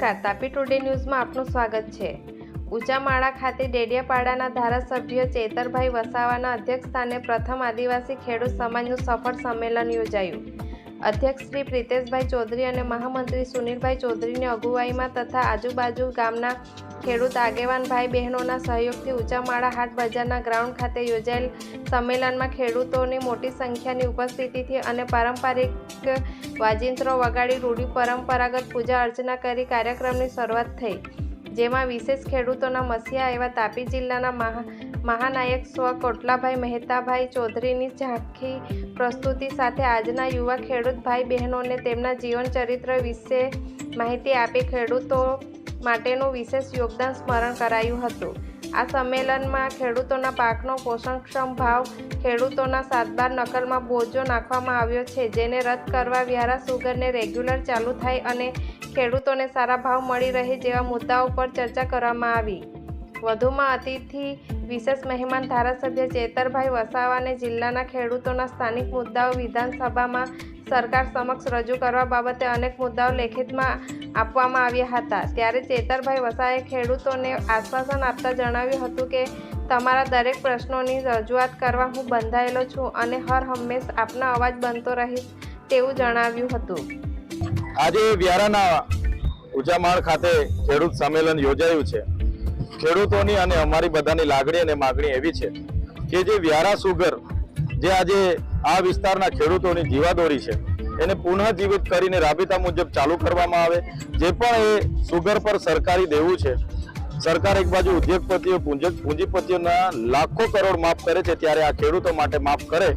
નમસ્કાર, તાપી ટુડે ન્યૂઝમાં આપનું સ્વાગત છે। ઊંચામાળા ખાતે ડેડિયાપાડાના ધારાસભ્ય ચેતરભાઈ વસાવાના અધ્યક્ષસ્થાને પ્રથમ આદિવાસી ખેડૂત સમાજનું સફળ સંમેલન યોજાયું। અધ્યક્ષ શ્રી પ્રિતેશભાઈ ચૌધરી અને મહામંત્રી સુનિલભાઈ ચૌધરીની અગુવાઈમાં તથા આજુબાજુ ગામના ખેડૂત આગેવાન ભાઈ બહેનોના સહયોગથી ઊંચામાળા હાટ બજારના ગ્રાઉન્ડ ખાતે યોજાયેલ સંમેલનમાં ખેડૂતોની મોટી સંખ્યાની ઉપસ્થિતિથી અને પારંપરિક વાજિંત્રો વગાડી રૂઢિ પરંપરાગત પૂજા અર્ચના કરી કાર્યક્રમની શરૂઆત થઈ, જેમાં વિશેષ ખેડૂતોના મસીહા એવા તાપી જિલ્લાના મહાનાયક સ્વ કોટલાભાઈ મહેતાભાઈ ચૌધરીની ઝાંખી પ્રસ્તુતિ સાથે આજના યુવા ખેડૂત ભાઈ બહેનોને તેમના જીવન ચરિત્ર વિશે માહિતી આપી ખેડૂતો માટેનું વિશેષ યોગદાન સ્મરણ કરાયું હતું। આ સંમેલનમાં ખેડૂતોના પાકનો પોષણક્ષમ ભાવ, ખેડૂતોના 7/12 નકલમાં બોજો નાખવામાં આવ્યો છે, જેને રદ કરવા વ્યારા સુગરને રેગ્યુલર ચાલુ થાય અને ખેડૂતોને સારા ભાવ મળી રહે જેવા મુદ્દાઓ પર ચર્ચા કરવામાં આવી। વધુમાં અતિથિ વિશેષ મહેમાન ધારાસભ્ય ચેતરભાઈ વસાવાને જિલ્લાના ખેડૂતોના સ્થાનિક મુદ્દાઓ વિધાનસભામાં સરકાર સમક્ષ રજૂ કરવા બાબતે અનેક મુદ્દાઓ લેખિતમાં આપવામાં આવ્યા હતા। ત્યારે ચેતરભાઈ વસાવાએ ખેડૂતોને આશ્વાસન આપતા જણાવ્યું હતું કે તમારા દરેક પ્રશ્નોની રજૂઆત કરવા હું બંધાયેલો છું અને હર હંમેશ આપના અવાજ બનતો રહીશ તેવું જણાવ્યું હતું। આજે વ્યારાના ઊંચામાળ ખાતે ખેડૂત સંમેલન યોજાયું છે। ખેડૂતોની અને અમારી બધાની લાગણી અને માગણી એવી છે કે જે વ્યારા સુગર જે આજે આ વિસ્તારના ખેડૂતોની જીવાદોરી છે એને પુનઃજીવિત કરીને રાબેતા મુજબ ચાલુ કરવામાં આવે। જે પણ એ સુગર પર સરકારી દેવું છે, સરકાર એક બાજુ ઉદ્યોગપતિઓ પૂંજીપતિઓના લાખો કરોડ માફ કરે છે, ત્યારે આ ખેડૂતો માટે માફ કરે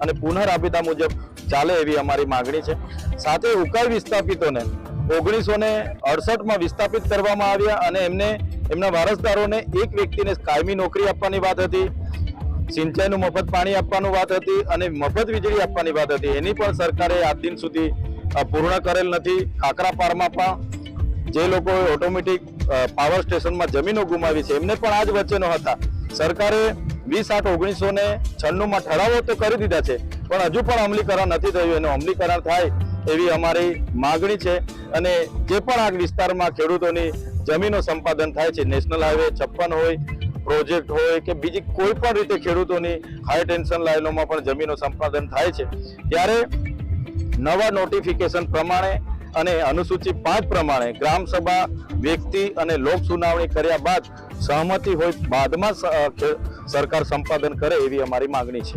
અને પુનઃ રાબેતા મુજબ ચાલે એવી અમારી માગણી છે। સાથે ઉકાઈ વિસ્થાપિતોને 1968માં વિસ્થાપિત કરવામાં આવ્યા અને એમના વારસદારોને એક વ્યક્તિને કાયમી નોકરી આપવાની વાત હતી, સિંચાઈનું મફત પાણી આપવાની વાત હતી અને મફત વીજળી આપવાની વાત હતી। એની પણ સરકારે આજ દિન સુધી પૂર્ણ કરેલ નથી। કાકરાપારમાં પણ જે લોકોએ ઓટોમેટિક પાવર સ્ટેશનમાં જમીનો ગુમાવી છે એમને પણ આ જ વચ્ચેનો હતા। સરકારે 20/8/1996માં ઠરાવો તો કરી દીધા છે, પણ હજુ પણ અમલીકરણ નથી થયું। એનું અમલીકરણ થાય એવી અમારી માગણી છે અને જે પણ આ વિસ્તારમાં ખેડૂતોની જમીનો સંપાદન થાય છે, નેશનલ હાઈવે 56 હોય, પ્રોજેક્ટ હોય કે બીજી કોઈ પણ રીતે ખેડૂતોની હાઈ ટેન્શન લાઈનોમાં પણ જમીનો સંપાદન થાય છે, ત્યારે નવા નોટિફિકેશન પ્રમાણે અને અનુસૂચિ 5 પ્રમાણે ગ્રામસભા વ્યક્તિ અને લોક સુનાવણી કર્યા બાદ સહમતિ હોય બાદમાં સરકાર સંપાદન કરે એવી અમારી માગણી છે।